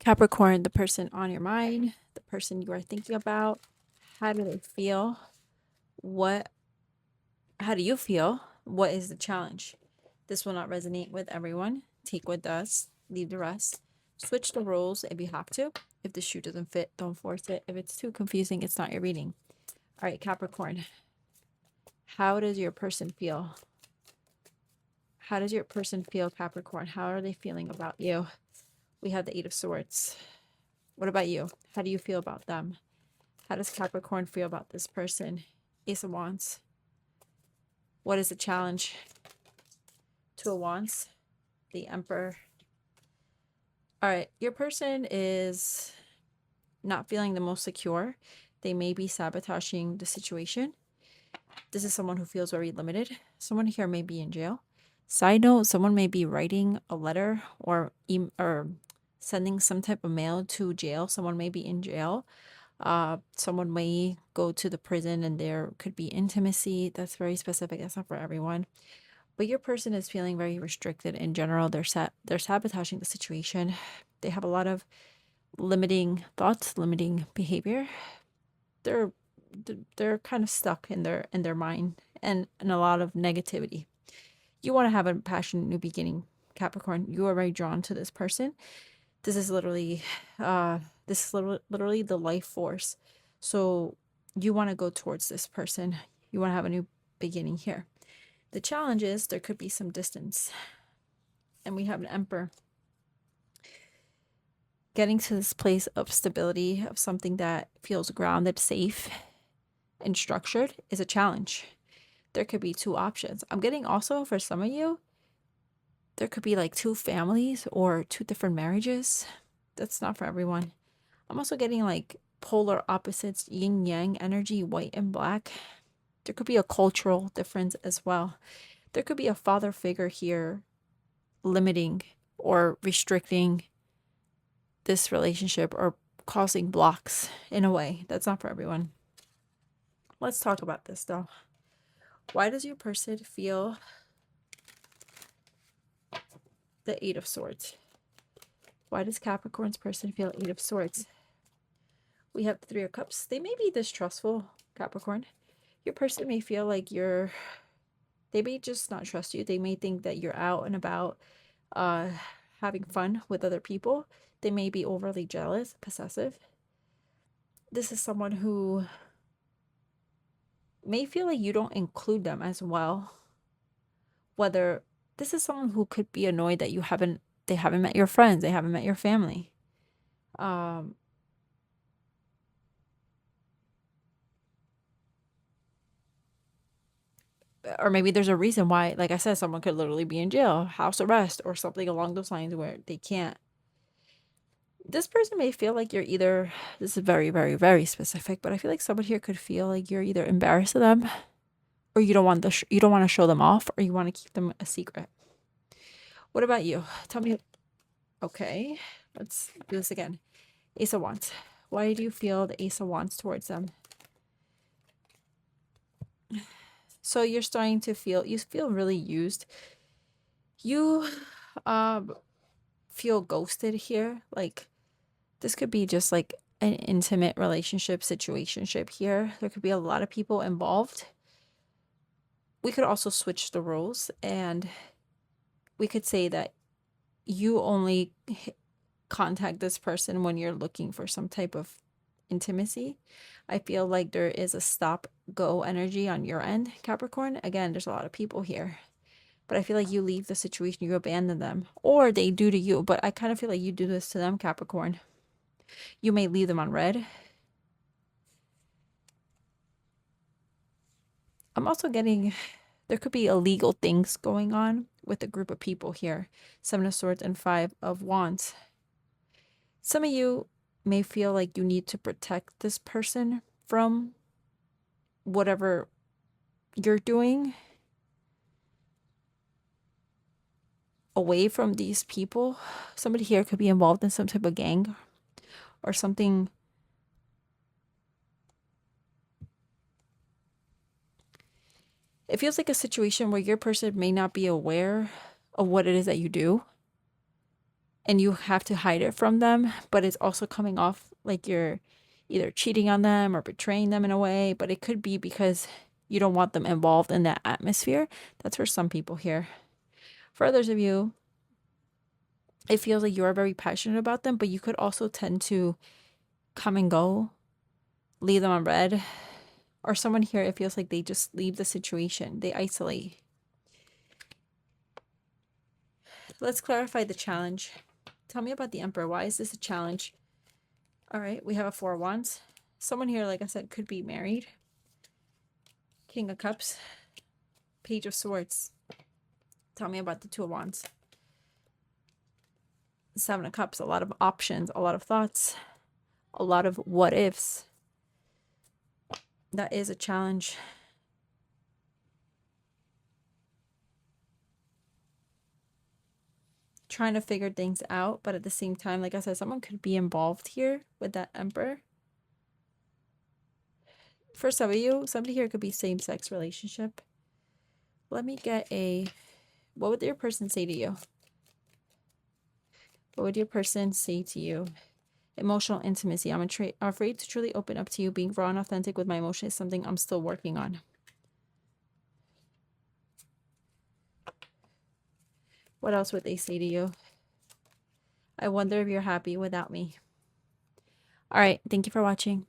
Capricorn, the person on your mind, the person you are thinking about, how do they feel? What, how do you feel? What is the challenge? This will not resonate with everyone. Take what does, leave the rest. Switch the roles if you have to. If the shoe doesn't fit, don't force it. If it's too confusing, it's not your reading. All right, Capricorn, how does your person feel? How does your person feel, Capricorn? How are they feeling about you? We have the Eight of Swords. What about you? How do you feel about them? How does Capricorn feel about this person? Ace of Wands. What is the challenge? Two of Wands. The Emperor. All right. Your person is not feeling the most secure. They may be sabotaging the situation. This is someone who feels very limited. Someone here may be in jail. Side note, someone may be writing a letter or sending some type of mail to jail. Someone may be in jail. Someone may go to the prison and there could be intimacy. That's very specific. That's not for everyone. But your person is feeling very restricted in general. They're sabotaging the situation. They have a lot of limiting thoughts, limiting behavior. They're they're kind of stuck in their mind and a lot of negativity. You want to have a passionate new beginning, Capricorn. You are very drawn to this person. This is literally literally the life force. So you want to go towards this person. You want to have a new beginning here. The challenge is there could be some distance. And we have an Emperor. Getting to this place of stability, of something that feels grounded, safe, and structured is a challenge. There could be two options. I'm getting also for some of you, there could be like two families or two different marriages. That's not for everyone. I'm also getting like polar opposites, yin yang energy, white and black. There could be a cultural difference as well. There could be a father figure here limiting or restricting this relationship or causing blocks in a way. That's not for everyone. Let's talk about this though. Why does your person feel the Eight of Swords? Why does Capricorn's person feel Eight of Swords? We have the Three of Cups. They may be distrustful, Capricorn. Your person may feel like they may just not trust you. They may think that you're out and about having fun with other people. They may be overly jealous, possessive. This is someone who may feel like you don't include them as well. Whether this is someone who could be annoyed that they haven't met your friends, they haven't met your family. Or maybe there's a reason why, like I said, someone could literally be in jail, house arrest, or something along those lines where they can't. This person may feel like you're either, this is very, very, very specific, but I feel like someone here could feel like you're either embarrassed of them, or you don't want you don't want to show them off, or you want to keep them a secret. What about you? Tell me. Okay, let's do this again. Ace of Wands. Why do you feel the Ace of Wands towards them? So you're starting to feel, you feel really used. You feel ghosted here. Like this could be just like an intimate relationship situationship here. There could be a lot of people involved. We could also switch the roles and we could say that you only contact this person when you're looking for some type of intimacy. I feel like there is a stop go energy on your end, Capricorn. Again, there's a lot of people here, but I feel like you leave the situation, you abandon them, or they do to you. But I kind of feel like you do this to them, Capricorn. You may leave them on red. I'm also getting, there could be illegal things going on with a group of people here. Seven of Swords and Five of Wands. Some of you may feel like you need to protect this person from whatever you're doing away from these people. Somebody here could be involved in some type of gang or something. It feels like a situation where your person may not be aware of what it is that you do. and you have to hide it from them, but it's also coming off like you're either cheating on them or betraying them in a way, but it could be because you don't want them involved in that atmosphere. That's for some people here. For others of you, it feels like you are very passionate about them, but you could also tend to come and go, leave them on red. Or someone here, it feels like they just leave the situation, they isolate. Let's clarify the challenge. Tell me about the Emperor. Why is this a challenge? All right, we have a Four of Wands. Someone here, like I said, could be married. King of Cups. Page of Swords. Tell me about the Two of Wands. Seven of Cups. A lot of options, a lot of thoughts, a lot of what ifs. That is a challenge. Trying to figure things out, but at the same time, like I said, someone could be involved here with that Emperor. For some of you, somebody here could be same-sex relationship. Let me get a... What would your person say to you? What would your person say to you? Emotional intimacy. I'm afraid to truly open up to you. Being raw and authentic with my emotions is something I'm still working on. What else would they say to you? I wonder if you're happy without me. All right. Thank you for watching.